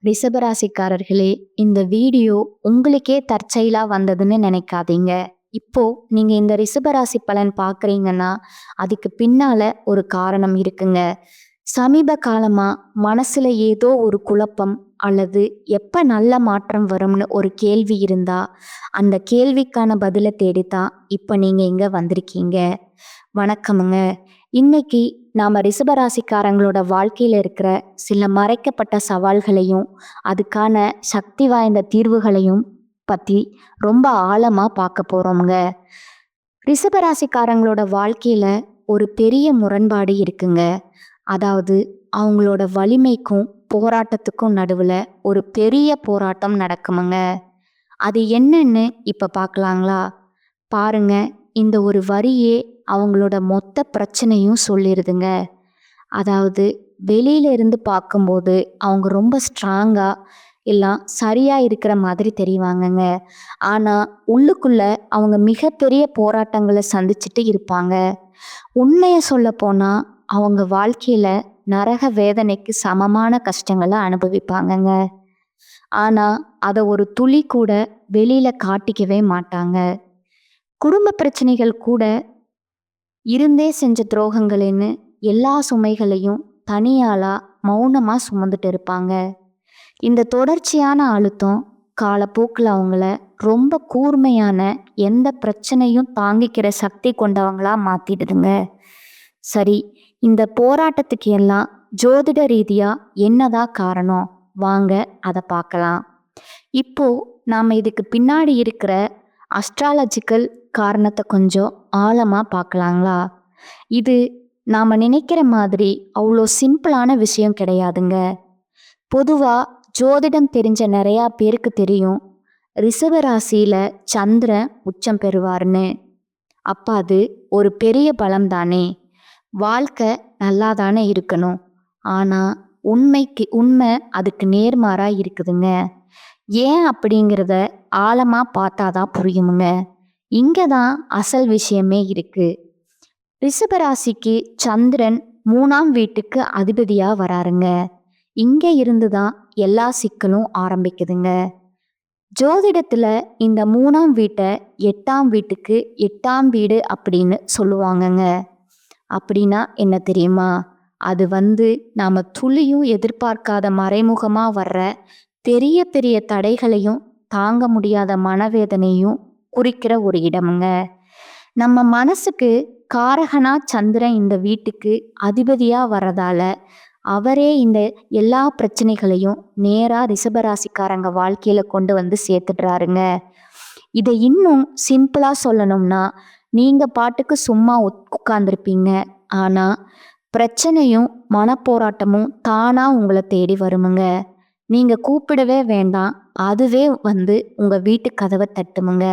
ரிஷபராசிக்காரர்களே, இந்த வீடியோ உங்களுக்கே தற்செயலா வந்ததுன்னு நினைக்காதீங்க. இப்போ நீங்க இந்த ரிஷபராசி பலன் பார்க்குறீங்கன்னா, அதுக்கு பின்னால ஒரு காரணம் இருக்குங்க. சமீப காலமா மனசுல ஏதோ ஒரு குழப்பம் அல்லது எப்ப நல்ல மாற்றம் வரும்னு ஒரு கேள்வி இருந்தா, அந்த கேள்விக்கான பதில தேடித்தான் இப்ப நீங்க இங்க வந்திருக்கீங்க. வணக்கமுங்க. இன்னைக்கு நாம ரிஷபராசிக்காரங்களோட வாழ்க்கையில இருக்கிற சில மறைக்கப்பட்ட சவால்களையும் அதுக்கான சக்தி வாய்ந்த தீர்வுகளையும் பத்தி ரொம்ப ஆழமா பார்க்க போறோம்ங்க. ரிஷபராசிக்காரங்களோட வாழ்க்கையில ஒரு பெரிய முரண்பாடு இருக்குங்க. அதாவது அவங்களோட வலிமைக்கும் போராட்டத்துக்கும் நடுவுல ஒரு பெரிய போராட்டம் நடக்குமுங்க. அது என்னன்னு இப்ப பார்க்கலாங்களா? பாருங்க, இந்த ஒரு வரியே அவங்களோட மொத்த பிரச்சனையும் சொல்லிடுதுங்க. அதாவது வெளியில இருந்து பார்க்கும்போது அவங்க ரொம்ப ஸ்ட்ராங்கா எல்லாம் சரியா இருக்கிற மாதிரி தெரிவாங்கங்க. ஆனா உள்ளுக்குள்ள அவங்க மிகப்பெரிய போராட்டங்களை சந்திச்சுட்டு இருப்பாங்க. உண்மையை சொல்ல போனா அவங்க வாழ்க்கையில நரக வேதனைக்கு சமமான கஷ்டங்களை அனுபவிப்பாங்கங்க. ஆனா அதை ஒரு துளி கூட வெளியில காட்டிக்கவே மாட்டாங்க. குடும்ப பிரச்சனைகள் கூட இருந்தே செஞ்ச துரோகங்களேன்னு எல்லா சுமைகளையும் தனியாளா மௌனமா சுமந்துட்டு இருப்பாங்க. இந்த தொடர்ச்சியான அழுத்தம் காலப்போக்கில் அவங்கள ரொம்ப கூர்மையான எந்த பிரச்சனையும் தாங்கிக்கிற சக்தி கொண்டவங்களா மாத்திடுதுங்க. சரி, இந்த போராட்டத்துக்கு எல்லாம் ஜோதிட ரீதியா என்னதான் காரணம்? வாங்க அதை பார்க்கலாம். இப்போ நாம இதுக்கு பின்னாடி இருக்கிற அஸ்ட்ராலஜிக்கல் காரணத்தை கொஞ்சம் ஆழமா பார்க்கலாங்களா? இது நாம நினைக்கிற மாதிரி அவ்வளோ சிம்பிளான விஷயம் கிடையாதுங்க. பொதுவா ஜோதிடம் தெரிஞ்ச நிறையா பேருக்கு தெரியும், ரிஷபராசியில சந்திரன் உச்சம் பெறுவார்னு. அப்ப அது ஒரு பெரிய பலம் தானே. வாழ்க்கை நல்லா தானே இருக்கணும். ஆனா உண்மை அதுக்கு நேர்மாறா இருக்குதுங்க. ஏன் அப்படிங்கிறத ஆழமா பார்த்தாதான் புரியுமுங்க. இங்கதான் அசல் விஷயமே இருக்கு. ரிஷபராசிக்கு சந்திரன் 3ஆம் வீட்டுக்கு அதிபதியா வராருங்க. இங்க இருந்துதான் எல்லா சிக்கலும் ஆரம்பிக்குதுங்க. ஜோதிடத்துல இந்த 3ஆம் வீட்டை 8ஆம் வீட்டுக்கு 8ஆம் வீடு அப்படின்னு சொல்லுவாங்கங்க. அப்படின்னா என்ன தெரியுமா? அது நாம துளியும் எதிர்பார்க்காத மறைமுகமா வர்ற பெரிய பெரிய தடைகளையும் தாங்க முடியாத மனவேதனையும் குறிக்கிற ஒரு இடமுங்க. நம்ம மனசுக்கு காரகனா சந்திரன் இந்த வீட்டுக்கு அதிபதியா வர்றதால அவரே இந்த எல்லா பிரச்சனைகளையும் நேரா ரிஷபராசிக்காரங்க வாழ்க்கையில கொண்டு சேர்த்துடுறாருங்க. இதை இன்னும் சிம்பிளா சொல்லணும்னா, நீங்க பாட்டுக்கு சும்மா உட்கார்ந்துருப்பீங்க. ஆனா பிரச்சனையும் மனப்போராட்டமும் தானா உங்களை தேடி வருமுங்க. நீங்க கூப்பிடவே வேண்டாம், அதுவே உங்க வீட்டு கதவை தட்டுமுங்க.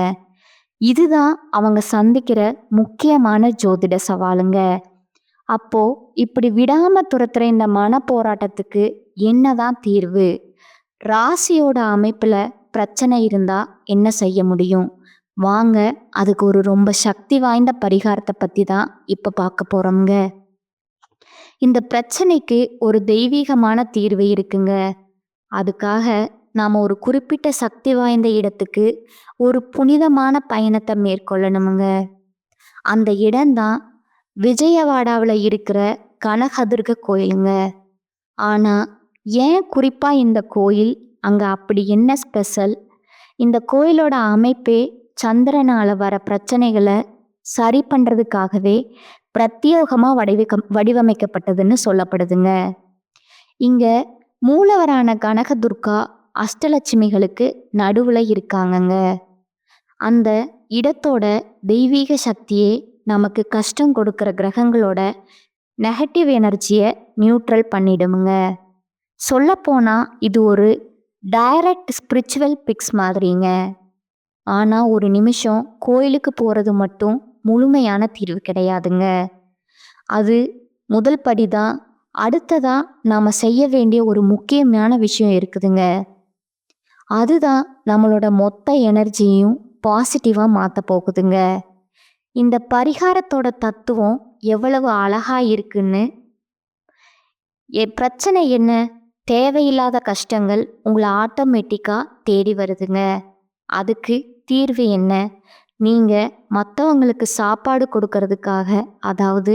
இதுதான் அவங்க சந்திக்கிற முக்கியமான ஜோதிட சவாலுங்க. அப்போ இப்படி விடாம துரத்துற இந்த மன போராட்டத்துக்கு என்னதான் தீர்வு? ராசியோட அமைப்புல பிரச்சனை இருந்தா என்ன செய்ய முடியும்? வாங்க, அதுக்கு ஒரு ரொம்ப சக்தி வாய்ந்த பரிகாரத்தை பத்தி தான் இப்ப பார்க்க போறோம்ங்க. இந்த பிரச்சனைக்கு ஒரு தெய்வீகமான தீர்வு இருக்குங்க. அதுக்காக நாம ஒரு குறிப்பிட்ட சக்தி வாய்ந்த இடத்துக்கு ஒரு புனிதமான பயணத்தை மேற்கொள்ளணுமுங்க. அந்த இடம்தான் விஜயவாடாவில் இருக்கிற கனகதுர்க கோயிலுங்க. ஆனா ஏன் குறிப்பா இந்த கோயில், அங்க அப்படி என்ன ஸ்பெஷல்? இந்த கோயிலோட அமைப்பே சந்திரனால வர பிரச்சனைகளை சரி பண்றதுக்காகவே பிரத்யேகமா வடிவமைக்கப்பட்டதுன்னு சொல்லப்படுதுங்க. இங்க மூலவரான கனகதுர்கா அஷ்டலட்சுமிகளுக்கு நடுவுல இருக்காங்கங்க. அந்த இடத்தோட தெய்வீக சக்தியே நமக்கு கஷ்டம் கொடுக்கிற கிரகங்களோட நெகட்டிவ் எனர்ஜியை நியூட்ரல் பண்ணிடுமுங்க. சொல்லப்போனா இது ஒரு டைரக்ட் ஸ்பிரிச்சுவல் பிக்ஸ் மாதிரிங்க. ஆனா ஒரு நிமிஷம் கோயிலுக்கு போறது மட்டும் முழுமையான தீர்வு கிடையாதுங்க. அது முதல் படிதான். அடுத்ததா நாம செய்ய வேண்டிய ஒரு முக்கியமான விஷயம் இருக்குதுங்க. அதுதான் நம்மளோட மொத்த எனர்ஜியும் பாசிட்டிவா மாத்த போகுதுங்க. இந்த பரிகாரத்தோட தத்துவம் எவ்வளவு அழகா இருக்குன்னு, பிரச்சனை என்ன? தேவையில்லாத கஷ்டங்கள் உங்களை ஆட்டோமேட்டிக்காக தேடி வருதுங்க. அதுக்கு தீர்வு என்ன? நீங்கள் மற்றவங்களுக்கு சாப்பாடு கொடுக்கறதுக்காக, அதாவது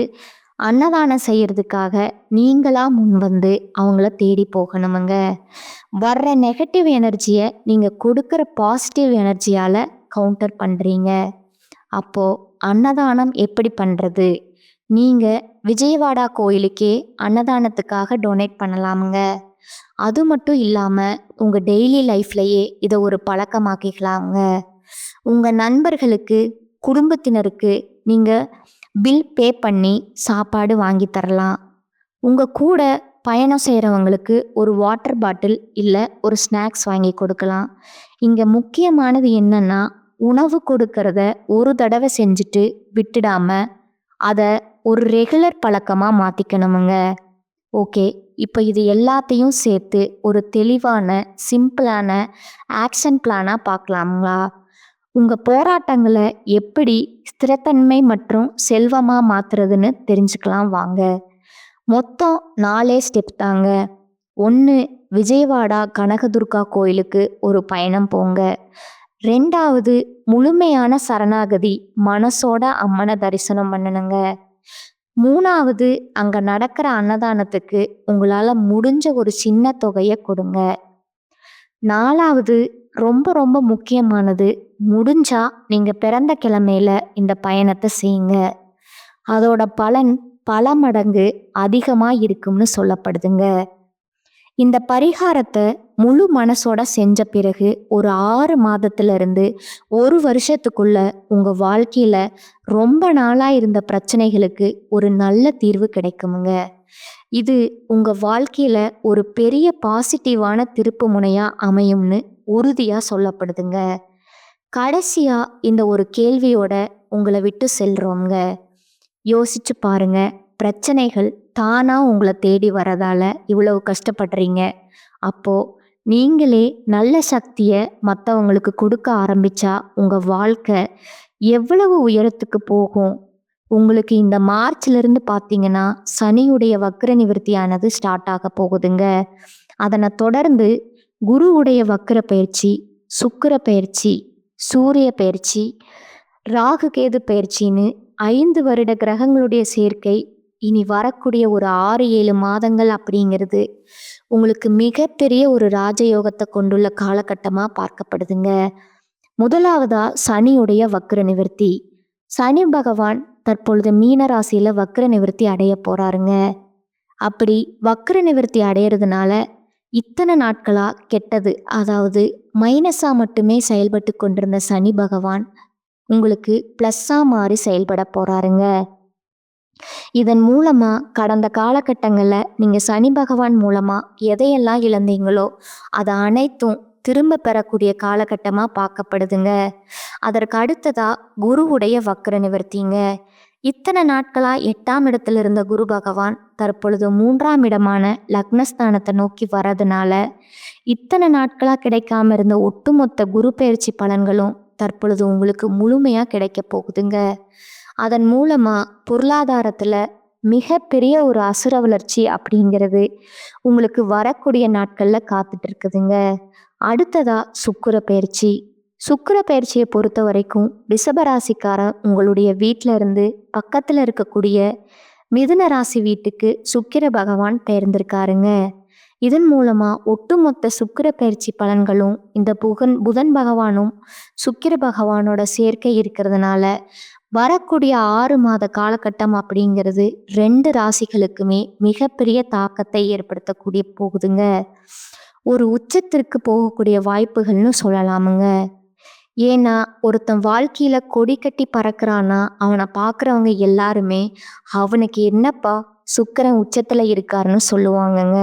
அன்னதானம் செய்யறதுக்காக நீங்களா முன் வந்து அவங்கள தேடி போகணுமுங்க. வர்ற நெகட்டிவ் எனர்ஜியை நீங்கள் கொடுக்குற பாசிட்டிவ் எனர்ஜியால் கவுண்டர் பண்ணுறீங்க. அப்போது அன்னதானம் எப்படி பண்ணுறது? நீங்கள் விஜயவாடா கோயிலுக்கே அன்னதானத்துக்காக டொனேட் பண்ணலாமுங்க. அது மட்டும் இல்லாமல் உங்கள் டெய்லி லைஃப்லையே இதை ஒரு பழக்கமாக்கிக்கலாங்க. உங்கள் நண்பர்களுக்கு, குடும்பத்தினருக்கு நீங்கள் பில் பே பண்ணி சாப்பாடு வாங்கி தரலாம். உங்கள் கூட பயணம் செய்கிறவங்களுக்கு ஒரு வாட்டர் பாட்டில் இல்லை ஒரு ஸ்நாக்ஸ் வாங்கி கொடுக்கலாம். இங்கே முக்கியமானது என்னன்னா, உணவு கொடுக்கறத ஒரு தடவை செஞ்சுட்டு விட்டுடாம அதை ஒரு ரெகுலர் பழக்கமாக மாற்றிக்கணுமுங்க. ஓகே, இப்போ இது எல்லாத்தையும் சேர்த்து ஒரு தெளிவான சிம்பிளான ஆக்ஷன் பிளானாக பார்க்கலாங்களா? உங்கள் போராட்டங்களை எப்படி ஸ்திரத்தன்மை மற்றும் செல்வமாக மாற்றுறதுன்னு தெரிஞ்சுக்கலாம் வாங்க. மொத்தம் 4 ஸ்டெப் தாங்க. 1, விஜயவாடா கனகதுர்கா கோயிலுக்கு ஒரு பயணம் போங்க. 2வது, முழுமையான சரணாகதி மனசோட அம்மனை தரிசனம் பண்ணணுங்க. 3வது, அங்கே நடக்கிற அன்னதானத்துக்கு உங்களால் முடிஞ்ச ஒரு சின்ன தொகையை கொடுங்க. 4வது, ரொம்ப ரொம்ப முக்கியமானது, முடிஞ்சா நீங்கள் பிறந்த கிழமையில இந்த பயணத்தை செய்யுங்க. அதோட பலன் பல மடங்கு அதிகமாக இருக்கும்னு சொல்லப்படுதுங்க. இந்த பரிகாரத்தை முழு மனசோட செஞ்ச பிறகு ஒரு 6 மாதத்திலிருந்து 1 வருஷத்துக்குள்ள உங்கள் வாழ்க்கையில் ரொம்ப நாளாக இருந்த பிரச்சனைகளுக்கு ஒரு நல்ல தீர்வு கிடைக்குமுங்க. இது உங்கள் வாழ்க்கையில் ஒரு பெரிய பாசிட்டிவான திருப்பு முனையாக அமையும்னு உறுதியாக சொல்லப்படுதுங்க. கடைசியாக இந்த ஒரு கேள்வியோட உங்களை விட்டு செல்றோங்க. யோசிச்சு பாருங்க, பிரச்சனைகள் தானாக உங்களை தேடி வரதால இவ்வளவு கஷ்டப்படுறீங்க. அப்போது நீங்களே நல்ல சக்தியை மற்றவங்களுக்கு கொடுக்க ஆரம்பித்தா உங்கள் வாழ்க்கை எவ்வளவு உயரத்துக்கு போகும். உங்களுக்கு இந்த மார்ச்லேருந்து பார்த்தீங்கன்னா சனியுடைய வக்ர நிவர்த்தியானது ஸ்டார்ட் ஆக போகுதுங்க. அதனை தொடர்ந்து குருவுடைய வக்ர பயிற்சி, சுக்கிர பயிற்சி, சூரிய பயிற்சி, ராகு கேது பயிற்சின்னு 5 வருட கிரகங்களுடைய சேர்க்கை இனி வரக்கூடிய ஒரு 6-7 மாதங்கள் அப்படிங்கிறது உங்களுக்கு மிகப்பெரிய ஒரு ராஜயோகத்தை கொண்டுள்ள காலகட்டமாக பார்க்கப்படுதுங்க. முதலாவதா சனியுடைய வக்ர நிவர்த்தி. சனி பகவான் தற்பொழுது மீன ராசியில் வக்ர நிவர்த்தி அடைய போறாருங்க. அப்படி வக்ர நிவர்த்தி அடையிறதுனால இத்தனை நாட்களாக கெட்டது, அதாவது மைனஸாக மட்டுமே செயல்பட்டு கொண்டிருந்த சனி பகவான் உங்களுக்கு ப்ளஸ்ஸாக மாறி செயல்பட போகிறாருங்க. இதன் மூலமாக கடந்த காலகட்டங்களில் நீங்கள் சனி பகவான் மூலமாக எதையெல்லாம் இழந்தீங்களோ அதை அனைத்தும் திரும்ப பெறக்கூடிய காலகட்டமாக பார்க்கப்படுதுங்க. அதற்கு அடுத்ததாக குருவுடைய வக்ர நிவர்த்திங்க. இத்தனை நாட்களாக 8ஆம் இடத்துல இருந்த குரு பகவான் தற்பொழுது 3ஆம் இடமான லக்னஸ்தானத்தை நோக்கி வரதுனால இத்தனை நாட்களாக கிடைக்காம இருந்த ஒட்டுமொத்த குரு பயிற்சி பலன்களும் தற்பொழுது உங்களுக்கு முழுமையாக கிடைக்க போகுதுங்க. அதன் மூலமாக பொருளாதாரத்தில் மிகப்பெரிய ஒரு அசுர வளர்ச்சி அப்படிங்கிறது உங்களுக்கு வரக்கூடிய நாட்களில் காத்துட்டு இருக்குதுங்க. அடுத்ததா சுக்கிர பயிற்சி. சுக்கிர பயிற்சியை பொறுத்த வரைக்கும் ரிஷபராசிக்காரன் உங்களுடைய வீட்டில் இருந்து பக்கத்தில் இருக்கக்கூடிய மிதுன ராசி வீட்டுக்கு சுக்கிர பகவான் பெயர்ந்திருக்காருங்க. இதன் மூலமாக ஒட்டுமொத்த சுக்கிர பயிற்சி பலன்களும் இந்த புதன் பகவானும் சுக்கிர பகவானோட சேர்க்கை இருக்கிறதுனால வரக்கூடிய 6 மாத காலகட்டம் அப்படிங்கிறது 2 ராசிகளுக்குமே மிகப்பெரிய தாக்கத்தை ஏற்படுத்தக்கூடிய போகுதுங்க. ஒரு உச்சத்திற்கு போகக்கூடிய வாய்ப்புகள்னு சொல்லலாமுங்க. ஏன்னா ஒருத்தன் வாழ்க்கையில் கொடி கட்டி பறக்கிறான்னா அவனை பார்க்குறவங்க எல்லாருமே அவனுக்கு என்னப்பா சுக்கிரன் உச்சத்தில் இருக்காருன்னு சொல்லுவாங்கங்க.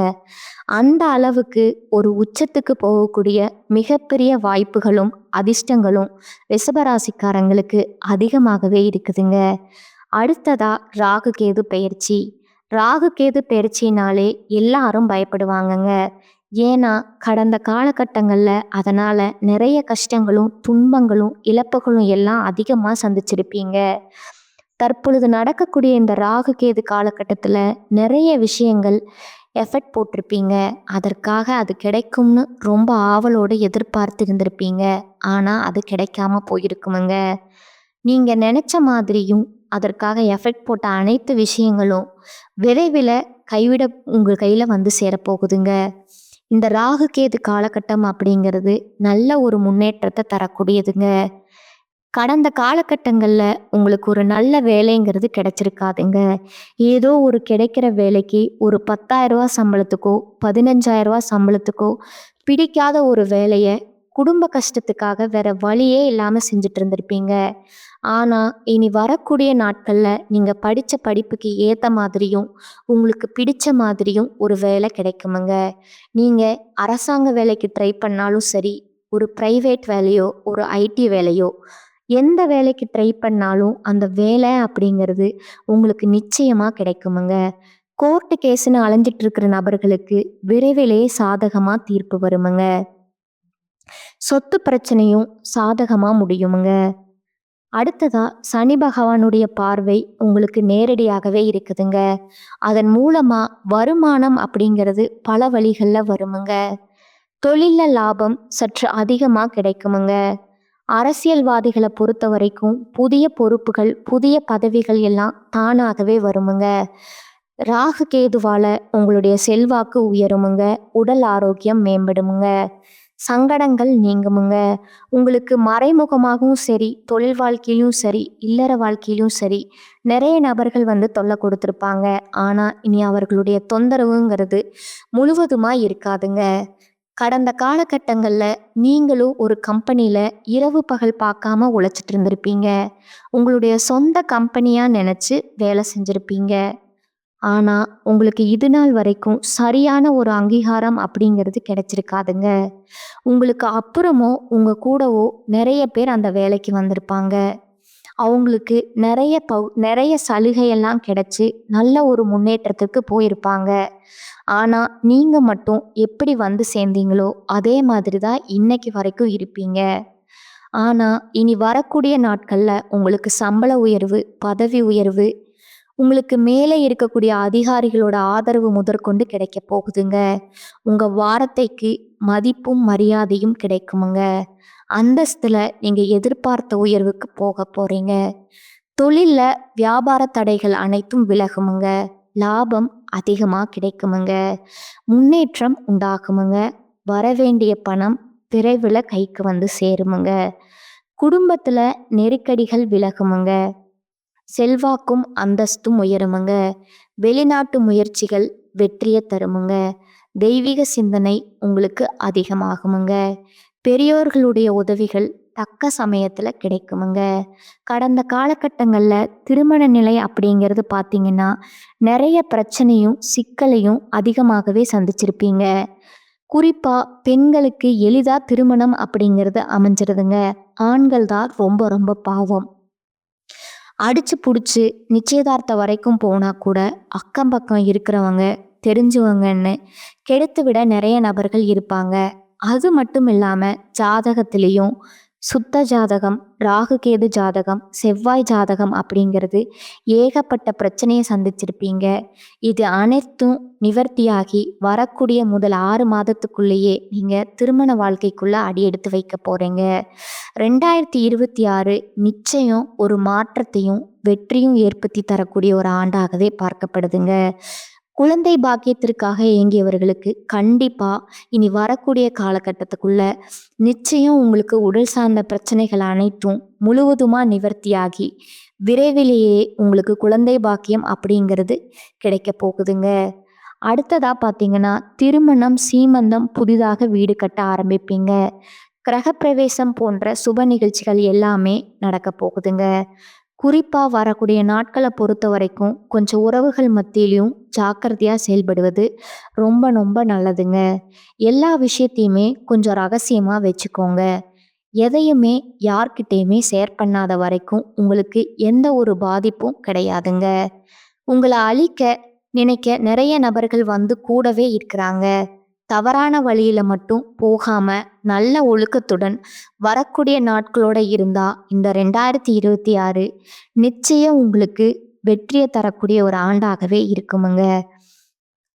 அந்த அளவுக்கு ஒரு உச்சத்துக்கு போகக்கூடிய மிகப்பெரிய வாய்ப்புகளும் அதிர்ஷ்டங்களும் ரிஷபராசிக்காரங்களுக்கு அதிகமாகவே இருக்குதுங்க. அடுத்ததா ராகு கேது பயிற்சி. ராகு கேது பயிற்சினாலே எல்லாரும் பயப்படுவாங்கங்க. ஏன்னா கடந்த காலகட்டங்களில் அதனால் நிறைய கஷ்டங்களும் துன்பங்களும் இழப்புகளும் எல்லாம் அதிகமாக சந்திச்சிருப்பீங்க. தற்பொழுது நடக்கக்கூடிய இந்த ராகு கேது காலகட்டத்தில் நிறைய விஷயங்கள் எஃபர்ட் போட்டிருப்பீங்க. அதற்காக அது கிடைக்கும்னு ரொம்ப ஆவலோடு எதிர்பார்த்து இருந்திருப்பீங்க. ஆனால் அது கிடைக்காம போயிருக்குமுங்க. நீங்கள் நினச்ச மாதிரியும் அதற்காக எஃபர்ட் போட்ட அனைத்து விஷயங்களும் விரைவில் கைவிட உங்கள் கையில் வந்து சேரப்போகுதுங்க. இந்த ராகு கேது காலகட்டம் அப்படிங்கிறது நல்ல ஒரு முன்னேற்றத்தை தரக்கூடியதுங்க. கடந்த காலகட்டங்களில் உங்களுக்கு ஒரு நல்ல வேலைங்கிறது கிடைச்சிருக்காதுங்க. ஏதோ ஒரு கிடைக்கிற வேலைக்கு ஒரு 10,000 சம்பளத்துக்கோ 15,000 சம்பளத்துக்கோ பிடிக்காத ஒரு வேலையை குடும்ப கஷ்டத்துக்காக வேற வழியே இல்லாமல் செஞ்சுட்டு இருந்திருப்பீங்க. ஆனால் இனி வரக்கூடிய நாட்களில் நீங்கள் படித்த படிப்புக்கு ஏற்ற மாதிரியும் உங்களுக்கு பிடிச்ச மாதிரியும் ஒரு வேலை கிடைக்குமுங்க. நீங்கள் அரசாங்க வேலைக்கு ட்ரை பண்ணாலும் சரி, ஒரு ப்ரைவேட் வேலையோ ஒரு ஐடி வேலையோ எந்த வேலைக்கு ட்ரை பண்ணாலும் அந்த வேலை அப்படிங்கிறது உங்களுக்கு நிச்சயமாக கிடைக்குமுங்க. கோர்ட்டு கேஸுன்னு அலைஞ்சிட்டு இருக்கிற நபர்களுக்கு விரைவிலே சாதகமாக தீர்ப்பு வருமுங்க. சொத்து பிரச்சனையும் சாதகமாக முடியுமுங்க. அடுத்ததா சனி பகவானுடைய பார்வை உங்களுக்கு நேரடியாகவே இருக்குதுங்க. அதன் மூலமா வருமானம் அப்படிங்கிறது பல வழிகளில் வருமுங்க. தொழிலில் லாபம் சற்று அதிகமாக கிடைக்குமுங்க. அரசியல்வாதிகளை பொறுத்த வரைக்கும் புதிய பொறுப்புகள் புதிய பதவிகள் எல்லாம் தானாகவே வருமுங்க. ராகு கேதுவால உங்களுடைய செல்வாக்கு உயருமுங்க. உடல் ஆரோக்கியம் மேம்படுமுங்க. சங்கடங்கள் நீங்குமுங்க. உங்களுக்கு மறைமுகமாகவும் சரி, தொழில் வாழ்க்கையிலும் சரி, இல்லற வாழ்க்கையிலும் சரி, நிறைய நபர்கள் வந்து தொல்லை கொடுத்துருப்பாங்க. ஆனால் இனி அவர்களுடைய தொந்தரவுங்கிறது முழுவதுமாக இருக்காதுங்க. கடந்த காலகட்டங்களில் நீங்களும் ஒரு கம்பெனியில் இரவு பகல் பார்க்காம உழைச்சிட்டு இருந்திருப்பீங்க. உங்களுடைய சொந்த கம்பெனியாக நினச்சி வேலை செஞ்சுருப்பீங்க. ஆனால் உங்களுக்கு இது நாள் வரைக்கும் சரியான ஒரு அங்கீகாரம் அப்படிங்கிறது கிடைச்சிருக்காதுங்க. உங்களுக்கு அப்புறமோ உங்கள் கூடவோ நிறைய பேர் அந்த வேலைக்கு வந்திருப்பாங்க. அவங்களுக்கு நிறைய சலுகையெல்லாம் கிடைச்சி நல்ல ஒரு முன்னேற்றத்துக்கு போயிருப்பாங்க. ஆனால் நீங்கள் மட்டும் எப்படி வந்து சேர்ந்தீங்களோ அதே மாதிரி தான் இன்னைக்கு வரைக்கும் இருப்பீங்க. ஆனால் இனி வரக்கூடிய நாட்களில் உங்களுக்கு சம்பள உயர்வு, பதவி உயர்வு, உங்களுக்கு மேலே இருக்கக்கூடிய அதிகாரிகளோட ஆதரவு முதற்கொண்டு கிடைக்க போகுதுங்க. உங்கள் வார்த்தைக்கு மதிப்பும் மரியாதையும் கிடைக்குமுங்க. அந்தஸ்தில் நீங்கள் எதிர்பார்த்த உயர்வுக்கு போக போகிறீங்க. தொழிலில் வியாபார தடைகள் அனைத்தும் விலகுமுங்க. லாபம் அதிகமாக கிடைக்குமுங்க. முன்னேற்றம் உண்டாகுமுங்க. வரவேண்டிய பணம் விரைவில் கைக்கு வந்து சேருமுங்க. குடும்பத்தில் நெருக்கடிகள் விலகுமுங்க. செல்வாக்கும் அந்தஸ்தும் உயருமுங்க. வெளிநாட்டு முயற்சிகள் வெற்றியை தருமுங்க. தெய்வீக சிந்தனை உங்களுக்கு அதிகமாகுமுங்க. பெரியோர்களுடைய உதவிகள் தக்க சமயத்தில் கிடைக்குமுங்க. கடந்த காலகட்டங்களில் திருமண நிலை அப்படிங்கிறது பார்த்தீங்கன்னா நிறைய பிரச்சனையும் சிக்கலையும் அதிகமாகவே சந்திச்சிருப்பீங்க. குறிப்பாக பெண்களுக்கு எளிதாக திருமணம் அப்படிங்கிறது அமைஞ்சிருதுங்க. ஆண்கள் தான் ரொம்ப ரொம்ப பாவம். அடிச்சு பிடிச்சி நிச்சயதார்த்தம் வரைக்கும் போனால் கூட அக்கம் பக்கம் இருக்கிறவங்க தெரிஞ்சவங்கன்னு கெடுத்து விட நிறைய நபர்கள் இருப்பாங்க. அது மட்டும் இல்லாமல் ஜாதகத்திலையும் சுத்த ஜாதகம், ராகு கேது ஜாதகம், செவ்வாய் ஜாதகம் அப்படிங்கிறது ஏகப்பட்ட பிரச்சனையை சந்திச்சிருப்பீங்க. இது அனைத்தும் நிவர்த்தியாகி வரக்கூடிய முதல் 6 மாதத்துக்குள்ளேயே நீங்கள் திருமண வாழ்க்கைக்குள்ளே அடி எடுத்து வைக்க போகிறீங்க. 2026 நிச்சயம் ஒரு மாற்றத்தையும் வெற்றியும் ஏற்படுத்தி தரக்கூடிய ஒரு ஆண்டாகவே பார்க்கப்படுதுங்க. குழந்தை பாக்கியத்திற்காக இயங்கியவர்களுக்கு கண்டிப்பாக இனி வரக்கூடிய காலகட்டத்துக்குள்ள நிச்சயம் உங்களுக்கு உடல் சார்ந்த பிரச்சனைகள் அனைத்தும் முழுவதுமாக நிவர்த்தியாகி விரைவிலேயே உங்களுக்கு குழந்தை பாக்கியம் அப்படிங்கிறது கிடைக்க போகுதுங்க. அடுத்ததாக பார்த்தீங்கன்னா திருமணம், சீமந்தம், புதிதாக வீடு கட்ட ஆரம்பிப்பீங்க. கிரகப்பிரவேசம் போன்ற சுப நிகழ்ச்சிகள் எல்லாமே நடக்க போகுதுங்க. குறிப்பாக வரக்கூடிய நாட்களை பொறுத்த வரைக்கும் கொஞ்சம் உறவுகள் மத்தியிலையும் ஜாக்கிரதையாக செயல்படுவது ரொம்ப ரொம்ப நல்லதுங்க. எல்லா விஷயத்தையுமே கொஞ்சம் ரகசியமாக வச்சுக்கோங்க. எதையுமே யார்கிட்டேயுமே ஷேர் பண்ணாத வரைக்கும் உங்களுக்கு எந்த ஒரு பாதிப்பும் கிடையாதுங்க. உங்களை அழிக்க நினைக்க நிறைய நபர்கள் வந்து கூடவே இருக்கிறாங்க. தவறான வழியில மட்டும் போகாம நல்ல ஒழுக்கத்துடன் வரக்கூடிய நாட்களோட இருந்தா இந்த 2026 நிச்சயம் உங்களுக்கு வெற்றியை தரக்கூடிய ஒரு ஆண்டாகவே இருக்குமுங்க.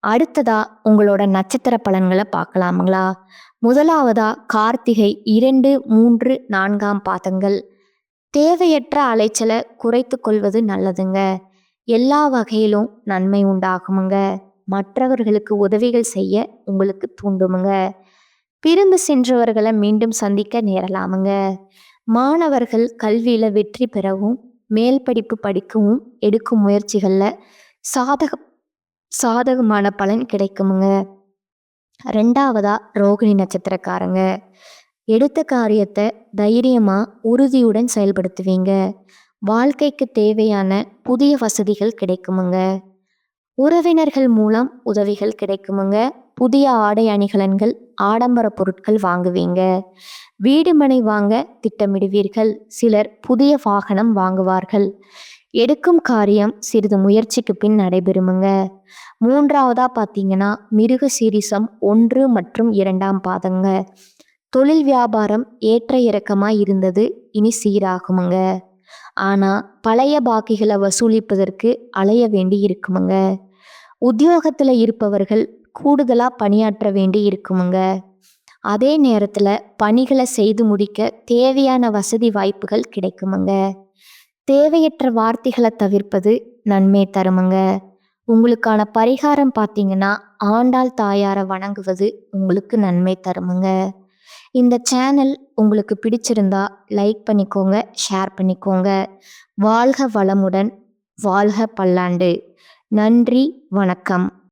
அடுத்ததா உங்களோட நட்சத்திர பலன்களை பார்க்கலாமுங்களா? முதலாவதா கார்த்திகை 2, 3, 4ஆம் பாதங்கள். தேவையற்ற அலைச்சலை குறைத்து கொள்வது நல்லதுங்க. எல்லா வகையிலும் நன்மை உண்டாகுமுங்க. மற்றவர்களுக்கு உதவிகள் செய்ய உங்களுக்கு தூண்டுமுங்க. பிரிந்து சென்றவர்களை மீண்டும் சந்திக்க நேரலாமுங்க. மாணவர்கள் கல்வியில வெற்றி பெறவும் மேல் படிப்பு படிக்கவும் எடுக்கும் முயற்சிகளில் சாதக சாதகமான பலன் கிடைக்குமுங்க. ரெண்டாவதா ரோகிணி நட்சத்திரக்காரங்க. எடுத்த காரியத்தை தைரியமா உறுதியுடன் செயல்படுத்துவீங்க. வாழ்க்கைக்கு தேவையான புதிய வசதிகள் கிடைக்குமுங்க. உறவினர்கள் மூலம் உதவிகள் கிடைக்குமுங்க. புதிய ஆடை அணிகலன்கள் ஆடம்பர பொருட்கள் வாங்குவீங்க. வீடு மனை வாங்க திட்டமிடுவீர்கள். சிலர் புதிய வாகனம் வாங்குவார்கள். எடுக்கும் காரியம் சிறிது முயற்சிக்கு பின் நடைபெறுமுங்க. மூன்றாவதா பார்த்தீங்கன்னா மிருக சீரிசம் 1 மற்றும் 2ஆம் பாதங்க. தொழில் வியாபாரம் ஏற்ற இறக்கமாக இருந்தது, இனி சீராகுமுங்க. ஆனால் பழைய பாக்கிகளை வசூலிப்பதற்கு அலைய வேண்டி இருக்குமுங்க. உத்தியோகத்தில் இருப்பவர்கள் கூடுதலாக பணியாற்ற வேண்டி இருக்குமுங்க. அதே நேரத்தில் பணிகளை செய்து முடிக்க தேவையான வசதி வாய்ப்புகள் கிடைக்குமுங்க. தேவையற்ற வார்த்தைகளை தவிர்ப்பது நன்மை தருமுங்க. உங்களுக்கான பரிகாரம் பார்த்தீங்கன்னா ஆண்டாள் தாயாரை வணங்குவது உங்களுக்கு நன்மை தருமுங்க. இந்த சேனல் உங்களுக்கு பிடிச்சிருந்தா லைக் பண்ணிக்கோங்க, ஷேர் பண்ணிக்கோங்க. வாழ்க வளமுடன், வாழ்க பல்லாண்டு. நன்றி, வணக்கம்.